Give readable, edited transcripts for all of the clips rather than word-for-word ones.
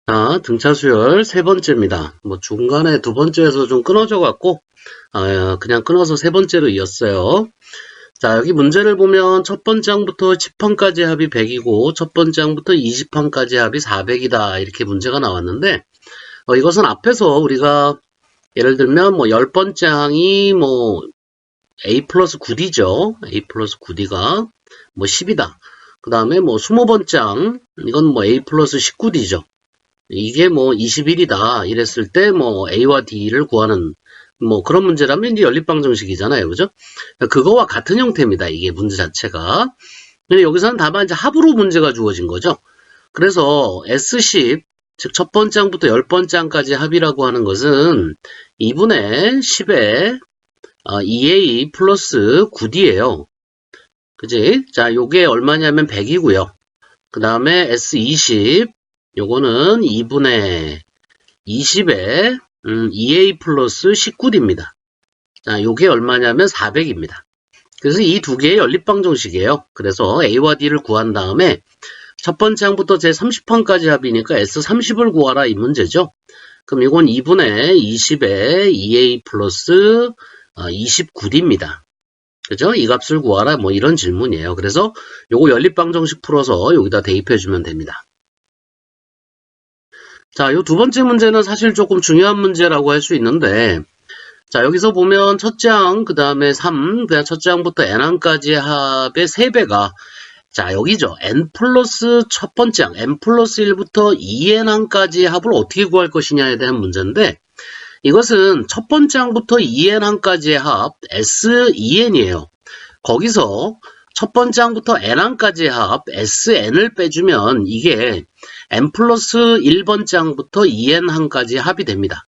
자, 등차 수열 세 번째입니다. 뭐 중간에 두 번째에서 좀 끊어져 갖고 그냥 끊어서 세 번째로 이었어요. 자, 여기 문제를 보면 첫 번째 항부터 10항까지 합이 100이고 첫 번째 항부터 20항까지 합이 400이다. 이렇게 문제가 나왔는데 이것은 앞에서 우리가 예를 들면 뭐 10번째 항이 뭐 A 플러스 9D죠. A 플러스 9D가 뭐 10이다. 그 다음에 뭐 20번째 항 이건 뭐 A 플러스 19D죠. 이게 뭐 21이다 이랬을 때 뭐 A와 D를 구하는 뭐 그런 문제라면 이제 연립방정식이잖아요. 그죠? 그거와 같은 형태입니다. 이게 문제 자체가. 근데 여기서는 다만 이제 합으로 문제가 주어진 거죠. 그래서 S10, 즉 첫 번째 항부터 10번째 항까지 합이라고 하는 것은 2분의 10의 2A 플러스 9D예요. 그지? 자, 요게 얼마냐면 100이고요. 그 다음에 S20, 요거는 2분의 20에 2A 플러스 19D입니다. 자, 요게 얼마냐면 400입니다. 그래서 이 두 개의 연립방정식이에요. 그래서 A와 D를 구한 다음에 첫 번째 항부터 제 30항까지 합이니까 S30을 구하라 이 문제죠. 그럼 이건 2분의 20에 2A 플러스 29D입니다. 그죠? 이 값을 구하라 뭐 이런 질문이에요. 그래서 요거 연립방정식 풀어서 여기다 대입해주면 됩니다. 자, 요 두 번째 문제는 사실 조금 중요한 문제라고 할 수 있는데, 자, 여기서 보면 첫째 항, 그 다음에 3, 그냥 첫째 항부터 n항까지의 합의 3배가, 자, 여기죠. n 플러스 첫 번째 항, n 플러스 1부터 2n항까지의 합을 어떻게 구할 것이냐에 대한 문제인데, 이것은 첫 번째 항부터 2n항까지의 합, S2n이에요. 거기서 첫 번째 항부터 n항까지의 합, SN을 빼주면 이게 n 플러스 1번째 항부터 2n항까지 합이 됩니다.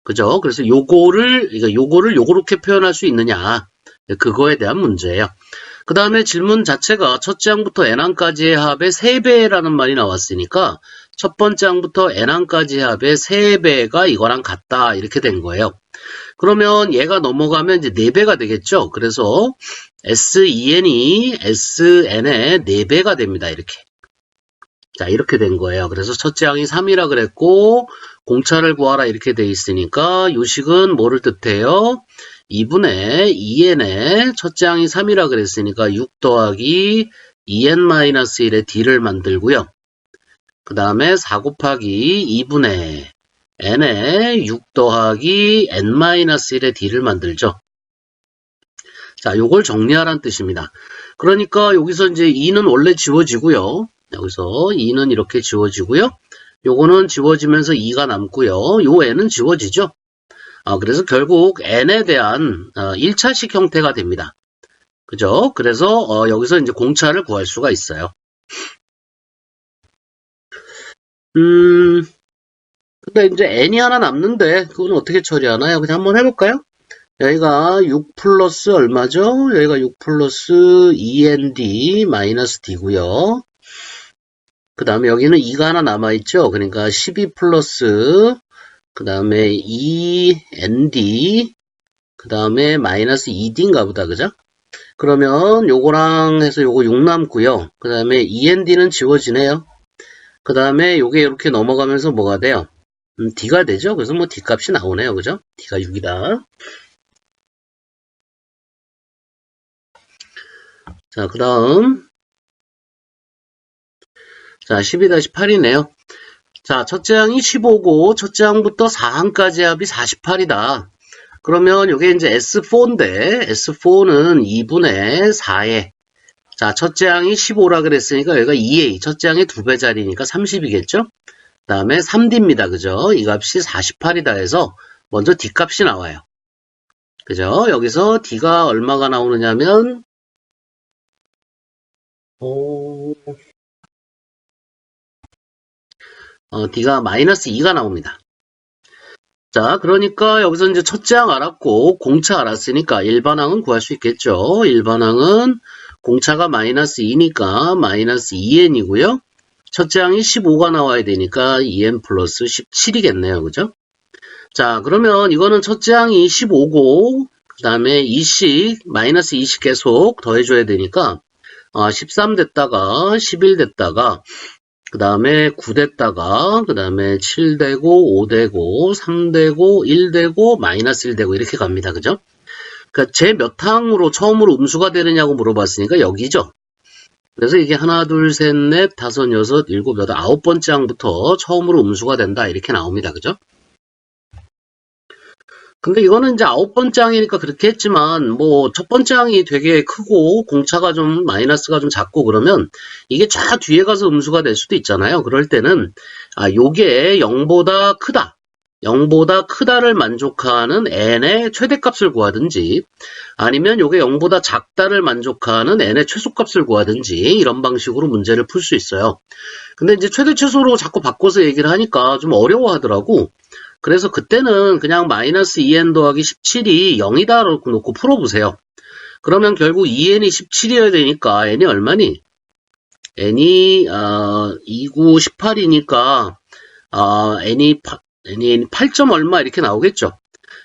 그죠? 그래서 요거를 요렇게 표현할 수 있느냐. 그거에 대한 문제예요. 그 다음에 질문 자체가 첫째 항부터 n항까지의 합의 3배라는 말이 나왔으니까 첫 번째 항부터 n항까지의 합의 3배가 이거랑 같다. 이렇게 된 거예요. 그러면 얘가 넘어가면 이제 4배가 되겠죠? 그래서 S2n이 SN의 4배가 됩니다. 이렇게. 자, 이렇게 된 거예요. 그래서 첫째 항이 3이라 그랬고, 공차를 구하라 이렇게 돼 있으니까, 요식은 뭐를 뜻해요? 2분의 2n의 첫째 항이 3이라 그랬으니까, 6 더하기 2n-1의 d를 만들고요. 그 다음에 4 곱하기 2분의 n의 6 더하기 n-1의 d를 만들죠. 자, 요걸 정리하라는 뜻입니다. 그러니까 여기서 이제 2는 원래 지워지고요. 여기서 2는 이렇게 지워지고요. 요거는 지워지면서 2가 남고요. 요 n은 지워지죠. 그래서 결국 n에 대한 1차식 형태가 됩니다. 그죠? 그래서 여기서 이제 공차를 구할 수가 있어요. 근데 이제 n이 하나 남는데 그건 어떻게 처리하나요? 그냥 한번 해볼까요? 여기가 6 플러스 얼마죠? 여기가 6 플러스 2nd 마이너스 d고요. 그 다음에 여기는 2가 하나 남아있죠? 그러니까 12 플러스 그 다음에 2nd 그 다음에 마이너스 2d인가 보다. 그죠? 그러면 요거랑 해서 요거 6 남고요. 그 다음에 2nd는 지워지네요. 그 다음에 요게 이렇게 넘어가면서 뭐가 돼요? d가 되죠? 그래서 뭐 d 값이 나오네요. 그죠? d가 6이다. 자, 그 다음. 자, 12-8이네요. 자, 첫째 항이 15고, 첫째 항부터 4항까지 합이 48이다. 그러면 이게 이제 S4인데, S4는 2분의 4에, 자, 첫째 항이 15라 그랬으니까 여기가 2A, 첫째 항의 2배짜리니까 30이겠죠? 그 다음에 3D입니다. 그죠? 이 값이 48이다 해서 먼저 D 값이 나와요. 그죠? 여기서 D가 얼마가 나오느냐면, D가 마이너스 2가 나옵니다. 자, 그러니까 여기서 이제 첫째 항 알았고, 공차 알았으니까 일반항은 구할 수 있겠죠. 일반항은 공차가 마이너스 2니까 마이너스 2n이고요. 첫째 항이 15가 나와야 되니까 2n 플러스 17이겠네요. 그죠? 자, 그러면 이거는 첫째 항이 15고, 그 다음에 2씩, 마이너스 2씩 계속 더해줘야 되니까, 13 됐다가, 11 됐다가, 그 다음에 9대다가, 그 다음에 7대고, 5대고, 3대고, 1대고, 마이너스 1대고, 이렇게 갑니다. 그죠? 그러니까 제 몇 항으로 처음으로 음수가 되느냐고 물어봤으니까 여기죠. 그래서 이게 하나, 둘, 셋, 넷, 다섯, 여섯, 일곱, 여덟, 아홉 번째 항부터 처음으로 음수가 된다. 이렇게 나옵니다. 그죠? 근데 이거는 이제 아홉 번째 항이니까 그렇게 했지만, 뭐, 첫 번째 항이 되게 크고, 공차가 좀, 마이너스가 좀 작고 그러면, 이게 쫙 뒤에 가서 음수가 될 수도 있잖아요. 그럴 때는, 요게 0보다 크다. 0보다 크다를 만족하는 n의 최대값을 구하든지, 아니면 요게 0보다 작다를 만족하는 n의 최소값을 구하든지, 이런 방식으로 문제를 풀 수 있어요. 근데 이제 최대 최소로 자꾸 바꿔서 얘기를 하니까 좀 어려워하더라고. 그래서 그때는 그냥 마이너스 2n 더하기 17이 0이다 놓고 풀어보세요. 그러면 결국 2n이 17이어야 되니까 n이 얼마니? n이 29, 18이니까 n이 8점 얼마 이렇게 나오겠죠.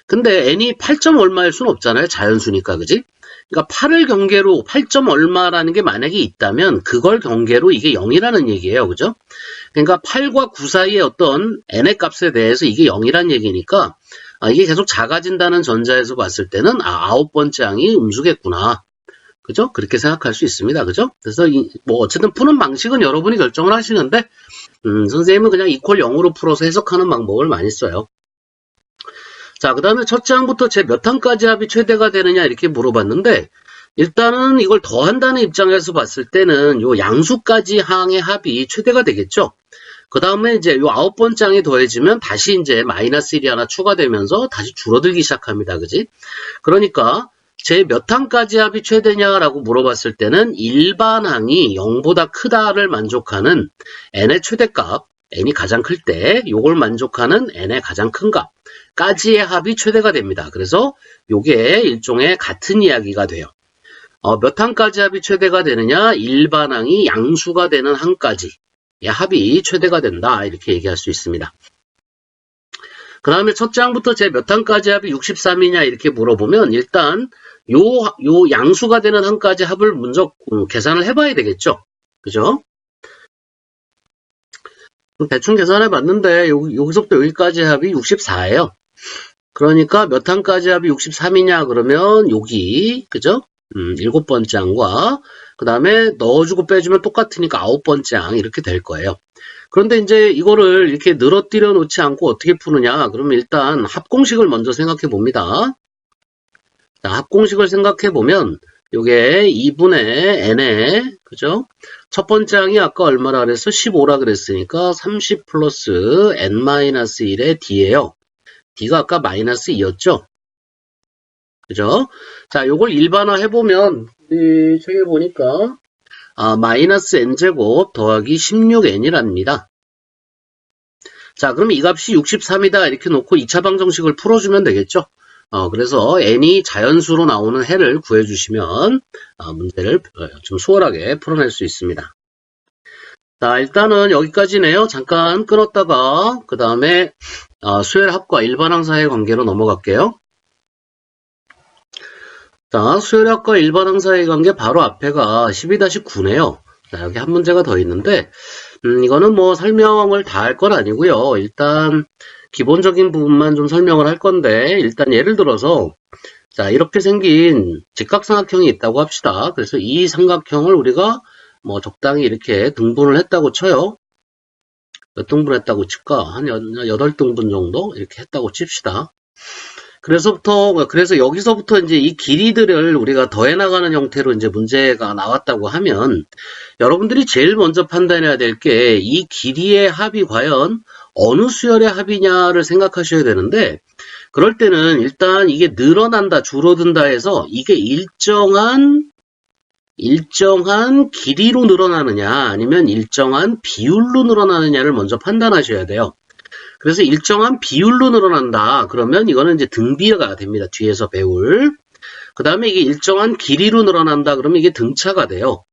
근데 n이 8점 얼마일 수는 없잖아요. 자연수니까, 그지? 그러니까 8을 경계로 8점 얼마라는 게 만약에 있다면 그걸 경계로 이게 0이라는 얘기예요. 그죠? 그러니까 8과 9 사이의 어떤 n의 값에 대해서 이게 0이란 얘기니까 이게 계속 작아진다는 전자에서 봤을 때는 아홉 번째 항이 음수겠구나. 그죠? 그렇게 생각할 수 있습니다. 그죠? 그래서 뭐 어쨌든 푸는 방식은 여러분이 결정을 하시는데 선생님은 그냥 이퀄 0으로 풀어서 해석하는 방법을 많이 써요. 자, 그 다음에 첫째 항부터 제 몇 항까지 합이 최대가 되느냐 이렇게 물어봤는데 일단은 이걸 더한다는 입장에서 봤을 때는 요 양수까지 항의 합이 최대가 되겠죠. 그 다음에 이제 요 아홉 번째 항이 더해지면 다시 이제 마이너스 1이 하나 추가되면서 다시 줄어들기 시작합니다. 그지? 그러니까 제 몇 항까지 합이 최대냐라고 물어봤을 때는 일반 항이 0보다 크다를 만족하는 n의 최대값, n이 가장 클 때 요걸 만족하는 n의 가장 큰 값까지의 합이 최대가 됩니다. 그래서 요게 일종의 같은 이야기가 돼요. 몇 항까지 합이 최대가 되느냐? 일반 항이 양수가 되는 항까지 합이 최대가 된다. 이렇게 얘기할 수 있습니다. 그 다음에 첫째 항부터 제 몇 항까지 합이 63이냐 이렇게 물어보면 일단 요 양수가 되는 항까지 합을 먼저 계산을 해봐야 되겠죠. 그죠? 대충 계산해 봤는데 여기서부터 여기까지 합이 64예요. 그러니까 몇 항까지 합이 63이냐 그러면 여기 그죠? 7번째 항과 그 다음에 넣어주고 빼주면 똑같으니까 9번째 항 이렇게 될 거예요. 그런데 이제 이거를 이렇게 늘어뜨려 놓지 않고 어떻게 푸느냐 그러면 일단 합공식을 먼저 생각해 봅니다. 자, 합공식을 생각해 보면 요게 2분의 n에 그죠? 첫 번째 항이 아까 얼마라 그랬어? 15라 그랬으니까 30 플러스 n-1의 d예요. d가 아까 마이너스 2였죠? 그죠? 자, 요걸 일반화 해보면, 우리 책에 보니까, 마이너스 n제곱 더하기 16n이랍니다. 자, 그럼 이 값이 63이다. 이렇게 놓고 2차 방정식을 풀어주면 되겠죠? 그래서 n이 자연수로 나오는 해를 구해주시면, 문제를 좀 수월하게 풀어낼 수 있습니다. 자, 일단은 여기까지네요. 잠깐 끊었다가, 그 다음에, 수열합과 일반항 사이의 관계로 넘어갈게요. 자, 수열합과 일반항 사이의 관계 바로 앞에가 12-9네요. 자, 여기 한 문제가 더 있는데, 이거는 뭐 설명을 다 할 건 아니고요. 일단 기본적인 부분만 좀 설명을 할 건데, 일단 예를 들어서, 자, 이렇게 생긴 직각삼각형이 있다고 합시다. 그래서 이 삼각형을 우리가 뭐 적당히 이렇게 등분을 했다고 쳐요. 몇 등분 했다고 칠까? 한 8등분 정도? 이렇게 했다고 칩시다. 그래서 여기서부터 이제 이 길이들을 우리가 더해 나가는 형태로 이제 문제가 나왔다고 하면 여러분들이 제일 먼저 판단해야 될 게 이 길이의 합이 과연 어느 수열의 합이냐를 생각하셔야 되는데 그럴 때는 일단 이게 늘어난다, 줄어든다 해서 이게 일정한 길이로 늘어나느냐 아니면 일정한 비율로 늘어나느냐를 먼저 판단하셔야 돼요. 그래서 일정한 비율로 늘어난다. 그러면 이거는 이제 등비가 됩니다. 뒤에서 배울. 그 다음에 이게 일정한 길이로 늘어난다. 그러면 이게 등차가 돼요.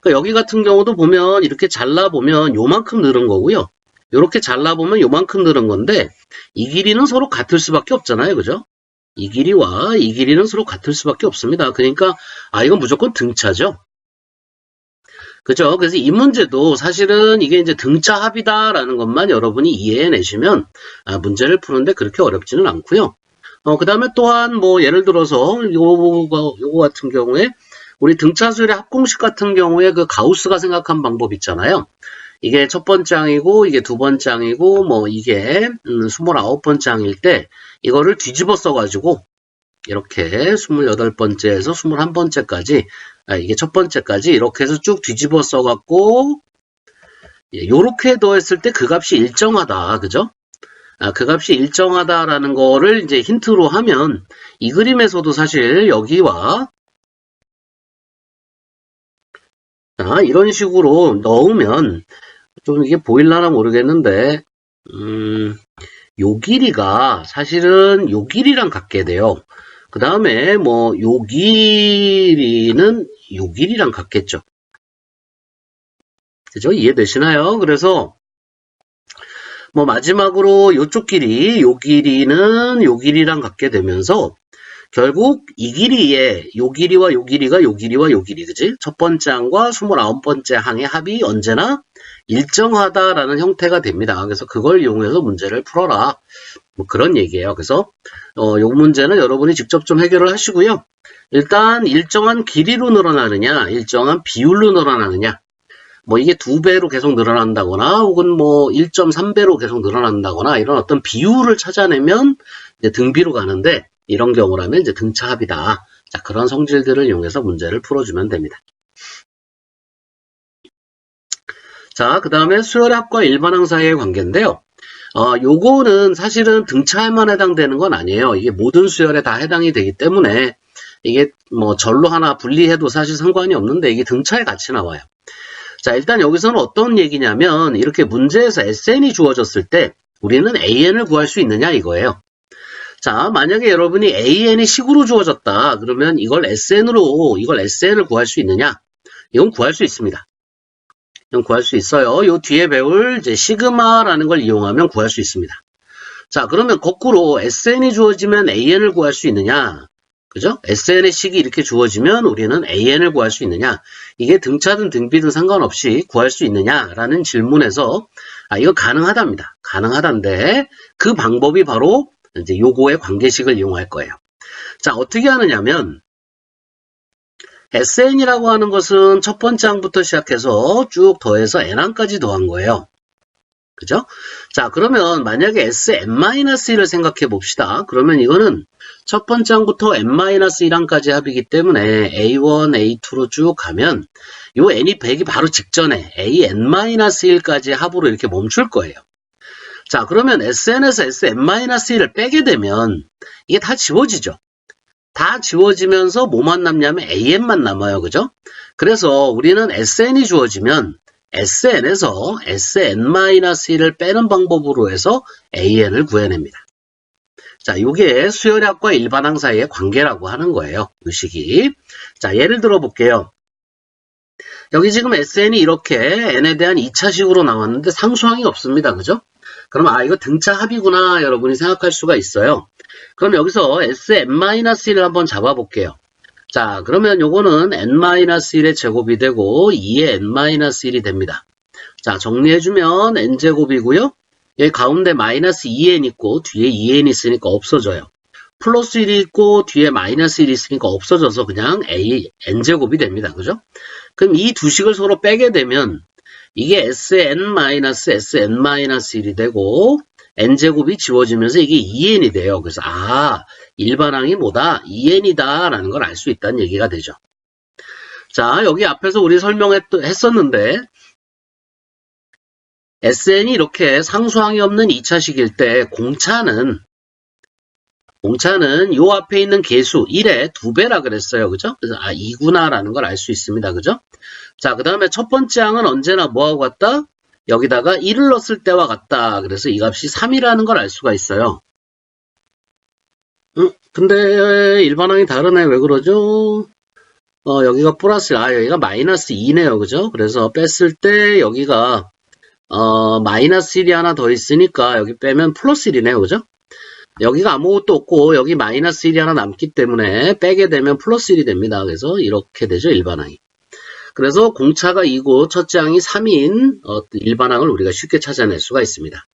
그러니까 여기 같은 경우도 보면 이렇게 잘라보면 요만큼 늘은 거고요. 이렇게 잘라보면 요만큼 늘은 건데 이 길이는 서로 같을 수밖에 없잖아요. 그죠? 이 길이와 이 길이는 서로 같을 수밖에 없습니다. 그러니까 이건 무조건 등차죠. 그죠? 그래서 이 문제도 사실은 이게 이제 등차 합이다라는 것만 여러분이 이해해내시면 문제를 푸는데 그렇게 어렵지는 않고요. 그 다음에 또한 뭐 예를 들어서 요거 같은 경우에 우리 등차수열의 합공식 같은 경우에 그 가우스가 생각한 방법 있잖아요. 이게 첫 번째 항이고 이게 두 번째 항이고 뭐 이게 29번째 항일 때 이거를 뒤집어 써가지고 이렇게 28번째에서 21번째까지 이게 첫 번째까지 이렇게 해서 쭉 뒤집어 써갖고 요렇게 더했을 때 그 값이 일정하다. 그죠? 그 값이 일정하다라는 거를 이제 힌트로 하면 이 그림에서도 사실 여기와 이런 식으로 넣으면 좀 이게 보일라나 모르겠는데 요 길이가 사실은 요 길이랑 같게 돼요. 그 다음에 뭐 요 길이는 요 길이랑 같겠죠. 그죠? 이해되시나요? 그래서 뭐 마지막으로 요쪽 길이 요 길이는 요 길이랑 같게 되면서 결국 이 길이에 요 길이와 요 길이가 요 길이와 요 길이, 그지? 첫 번째 항과 29번째 항의 합이 언제나 일정하다라는 형태가 됩니다. 그래서 그걸 이용해서 문제를 풀어라. 뭐 그런 얘기예요. 그래서 요 문제는 여러분이 직접 좀 해결을 하시고요. 일단 일정한 길이로 늘어나느냐, 일정한 비율로 늘어나느냐. 뭐 이게 2배로 계속 늘어난다거나 혹은 뭐 1.3배로 계속 늘어난다거나 이런 어떤 비율을 찾아내면 이제 등비로 가는데 이런 경우라면 이제 등차 합이다. 자, 그런 성질들을 이용해서 문제를 풀어주면 됩니다. 자, 그 다음에 수열합과 일반항 사이의 관계인데요. 요거는 사실은 등차에만 해당되는 건 아니에요. 이게 모든 수열에 다 해당이 되기 때문에 이게 뭐 절로 하나 분리해도 사실 상관이 없는데 이게 등차에 같이 나와요. 자, 일단 여기서는 어떤 얘기냐면 이렇게 문제에서 SN이 주어졌을 때 우리는 AN을 구할 수 있느냐 이거예요. 자, 만약에 여러분이 AN이 식으로 주어졌다. 그러면 이걸 SN을 구할 수 있느냐? 이건 구할 수 있습니다. 이건 구할 수 있어요. 요 뒤에 배울 이제 시그마라는 걸 이용하면 구할 수 있습니다. 자, 그러면 거꾸로 SN이 주어지면 AN을 구할 수 있느냐? 그죠? SN의 식이 이렇게 주어지면 우리는 AN을 구할 수 있느냐? 이게 등차든 등비든 상관없이 구할 수 있느냐라는 질문에서 이거 가능하답니다. 가능하다인데 그 방법이 바로 이제 요거의 관계식을 이용할 거예요. 자, 어떻게 하느냐면 SN이라고 하는 것은 첫 번째 항부터 시작해서 쭉 더해서 n항까지 더한 거예요. 그죠? 자, 그러면 만약에 Sn-1을 생각해 봅시다. 그러면 이거는 첫 번째 항부터 n-1항까지 합이기 때문에 A1, A2로 쭉 가면 요 n이 100이 바로 직전에 AN-1까지 합으로 이렇게 멈출 거예요. 자, 그러면 SN에서 Sn-1을 빼게 되면 이게 다 지워지죠. 다 지워지면서 뭐만 남냐면 AN만 남아요. 그죠? 그래서 우리는 SN이 주어지면 SN에서 Sn-1을 빼는 방법으로 해서 AN을 구해냅니다. 자, 요게 수열합과 일반항 사이의 관계라고 하는 거예요. 이 식이. 자, 예를 들어 볼게요. 여기 지금 SN이 이렇게 N에 대한 2차식으로 나왔는데 상수항이 없습니다. 그죠? 그럼 이거 등차 합이구나 여러분이 생각할 수가 있어요. 그럼 여기서 Sn-1을 한번 잡아볼게요. 자, 그러면 요거는 n-1의 제곱이 되고 2의 n-1이 됩니다. 자, 정리해주면 n제곱이고요. 여기 가운데 마이너스 2n 있고 뒤에 2n 있으니까 없어져요. 플러스 1이 있고 뒤에 마이너스 1이 있으니까 없어져서 그냥 n제곱이 됩니다. 그죠? 그럼 이 두 식을 서로 빼게 되면 이게 Sn-1이 되고 n제곱이 지워지면서 이게 2n이 돼요. 그래서 일반항이 뭐다? 2n이다 라는 걸 알 수 있다는 얘기가 되죠. 자, 여기 앞에서 우리 설명했었는데 SN이 이렇게 상수항이 없는 2차식일 때 공차는 요 앞에 있는 개수 1의 2배라 그랬어요. 그죠? 그래서 2구나 라는 걸 알 수 있습니다. 그죠? 자, 그 다음에 첫 번째 항은 언제나 뭐하고 같다? 여기다가 1을 넣었을 때와 같다. 그래서 이 값이 3이라는 걸 알 수가 있어요. 근데 일반항이 다르네. 왜 그러죠? 여기가 플러스, 여기가 마이너스 2네요. 그죠? 그래서 뺐을 때 여기가 마이너스 1이 하나 더 있으니까 여기 빼면 플러스 1이네요. 그죠? 여기가 아무것도 없고 여기 마이너스 1이 하나 남기 때문에 빼게 되면 플러스 1이 됩니다. 그래서 이렇게 되죠. 일반항이. 그래서 공차가 2고 첫째 항이 3인 일반항을 우리가 쉽게 찾아낼 수가 있습니다.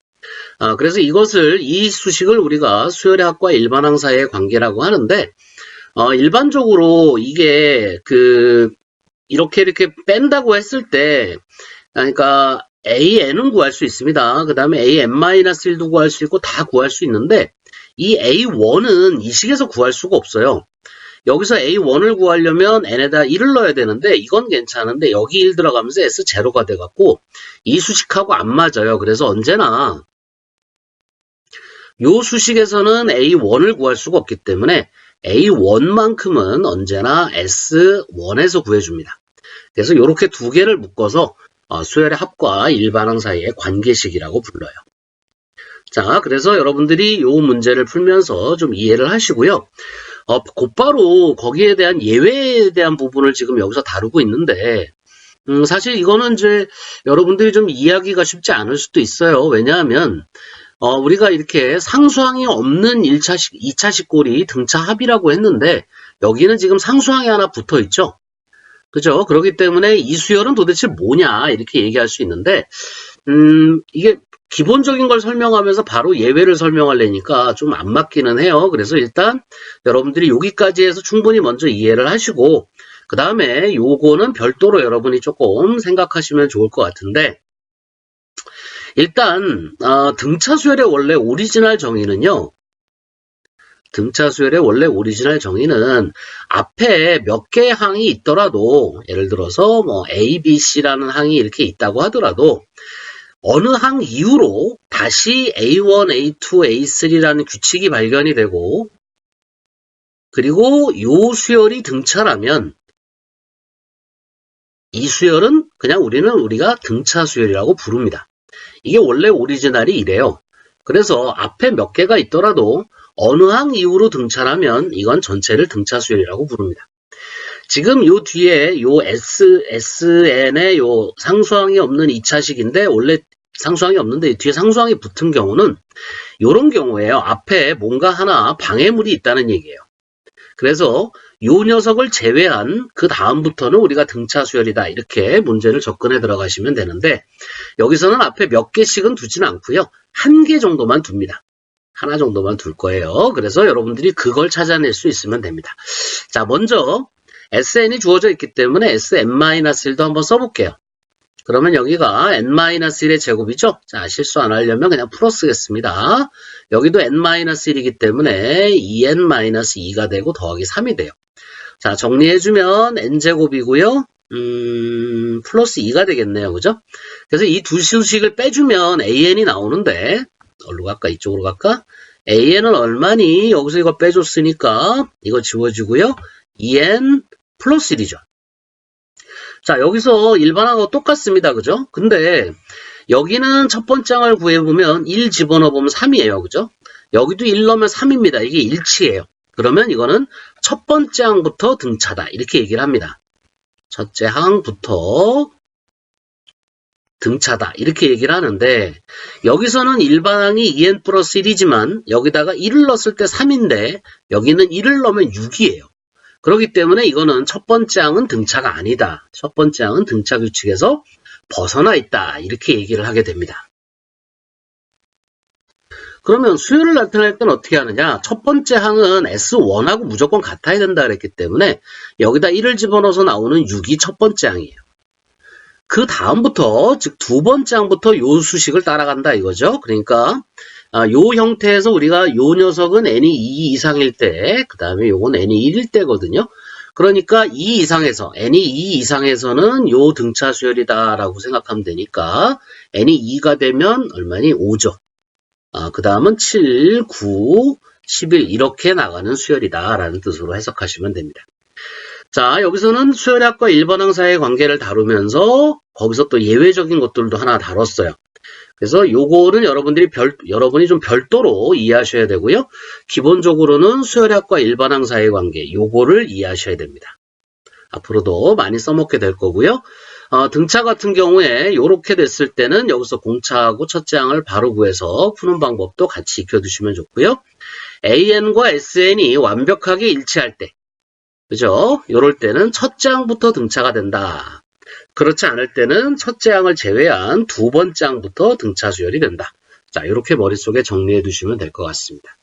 그래서 이 수식을 우리가 수열의 합과 일반항 사이의 관계라고 하는데, 일반적으로 이게 이렇게 뺀다고 했을 때, 그러니까 AN은 구할 수 있습니다. 그 다음에 AN-1도 구할 수 있고 다 구할 수 있는데, 이 A1은 이 식에서 구할 수가 없어요. 여기서 A1을 구하려면 N에다 1을 넣어야 되는데 이건 괜찮은데 여기 1 들어가면서 S0가 돼갖고 이 수식하고 안 맞아요. 그래서 언제나 요 수식에서는 A1을 구할 수가 없기 때문에 A1만큼은 언제나 S1에서 구해줍니다. 그래서 이렇게 두 개를 묶어서 수열의 합과 일반항 사이의 관계식이라고 불러요. 자, 그래서 여러분들이 이 문제를 풀면서 좀 이해를 하시고요. 곧바로 거기에 대한 예외에 대한 부분을 지금 여기서 다루고 있는데, 사실 이거는 이제 여러분들이 좀 이해하기가 쉽지 않을 수도 있어요. 왜냐하면, 우리가 이렇게 상수항이 없는 2차식 꼴이 등차 합이라고 했는데, 여기는 지금 상수항이 하나 붙어 있죠? 그죠? 그렇기 때문에 이 수열은 도대체 뭐냐, 이렇게 얘기할 수 있는데, 이게 기본적인 걸 설명하면서 바로 예외를 설명하려니까 좀 안 맞기는 해요. 그래서 일단 여러분들이 여기까지 해서 충분히 먼저 이해를 하시고 그 다음에 요거는 별도로 여러분이 조금 생각하시면 좋을 것 같은데 일단 등차 수열의 원래 오리지널 정의는요. 등차 수열의 원래 오리지널 정의는 앞에 몇 개의 항이 있더라도 예를 들어서 뭐 A, B, C라는 항이 이렇게 있다고 하더라도 어느 항 이후로 다시 A1, A2, A3라는 규칙이 발견이 되고 그리고 요 수열이 등차라면 이 수열은 그냥 우리가 등차 수열이라고 부릅니다. 이게 원래 오리지널이 이래요. 그래서 앞에 몇 개가 있더라도 어느 항 이후로 등차라면 이건 전체를 등차 수열이라고 부릅니다. 지금 요 뒤에 요 SN의 요 상수항이 없는 2차식인데 원래 상수항이 없는데 뒤에 상수항이 붙은 경우는 요런 경우에요. 앞에 뭔가 하나 방해물이 있다는 얘기예요. 그래서 요 녀석을 제외한 그 다음부터는 우리가 등차 수열이다. 이렇게 문제를 접근해 들어가시면 되는데 여기서는 앞에 몇 개씩은 두지는 않고요. 한 개 정도만 둡니다. 하나 정도만 둘 거예요. 그래서 여러분들이 그걸 찾아낼 수 있으면 됩니다. 자, 먼저 SN이 주어져 있기 때문에 SN-1도 한번 써볼게요. 그러면 여기가 n-1의 제곱이죠? 자, 실수 안 하려면 그냥 풀어 쓰겠습니다. 여기도 n-1이기 때문에 2n-2가 되고 더하기 3이 돼요. 자, 정리해주면 n제곱이고요. 플러스 2가 되겠네요. 그죠? 그래서 이 두 수식을 빼주면 an이 나오는데 어디로 갈까? 이쪽으로 갈까? an은 얼마니? 여기서 이거 빼줬으니까 이거 지워주고요. 2n 플러스 1이죠. 자, 여기서 일반항하고 똑같습니다. 그죠? 근데 여기는 첫 번째 항을 구해보면 1 집어넣어보면 3이에요. 그죠? 여기도 1 넣으면 3입니다. 이게 일치예요. 그러면 이거는 첫 번째 항부터 등차다. 이렇게 얘기를 합니다. 첫째 항부터 등차다. 이렇게 얘기를 하는데 여기서는 일반항이 2n 플러스 1이지만 여기다가 1을 넣었을 때 3인데 여기는 1을 넣으면 6이에요. 그렇기 때문에 이거는 첫 번째 항은 등차가 아니다. 첫 번째 항은 등차 규칙에서 벗어나 있다. 이렇게 얘기를 하게 됩니다. 그러면 수열을 나타낼 때는 어떻게 하느냐? 첫 번째 항은 S1하고 무조건 같아야 된다 그랬기 때문에 여기다 1을 집어넣어서 나오는 6이 첫 번째 항이에요. 그 다음부터 즉 두 번째 항부터 요 수식을 따라간다 이거죠. 그러니까 요 형태에서 우리가 요 녀석은 n이 2 이상일 때, 그 다음에 요건 n이 1일 때거든요. 그러니까 2 이상에서, n이 2 이상에서는 요 등차 수열이다라고 생각하면 되니까 n이 2가 되면 얼마니? 5죠. 그 다음은 7, 9, 11 이렇게 나가는 수열이다라는 뜻으로 해석하시면 됩니다. 자, 여기서는 수열의 합과 일반항 사이의 관계를 다루면서 거기서 또 예외적인 것들도 하나 다뤘어요. 그래서 요거는 여러분이 좀 별도로 이해하셔야 되고요. 기본적으로는 수열의 합과 일반항 사이의 관계, 요거를 이해하셔야 됩니다. 앞으로도 많이 써먹게 될 거고요. 등차 같은 경우에 요렇게 됐을 때는 여기서 공차하고 첫째 항을 바로 구해서 푸는 방법도 같이 익혀두시면 좋고요. AN과 SN이 완벽하게 일치할 때, 그죠? 요럴 때는 첫째 항부터 등차가 된다. 그렇지 않을 때는 첫째 항을 제외한 두 번째 항부터 등차 수열이 된다. 자, 이렇게 머릿속에 정리해 두시면 될 것 같습니다.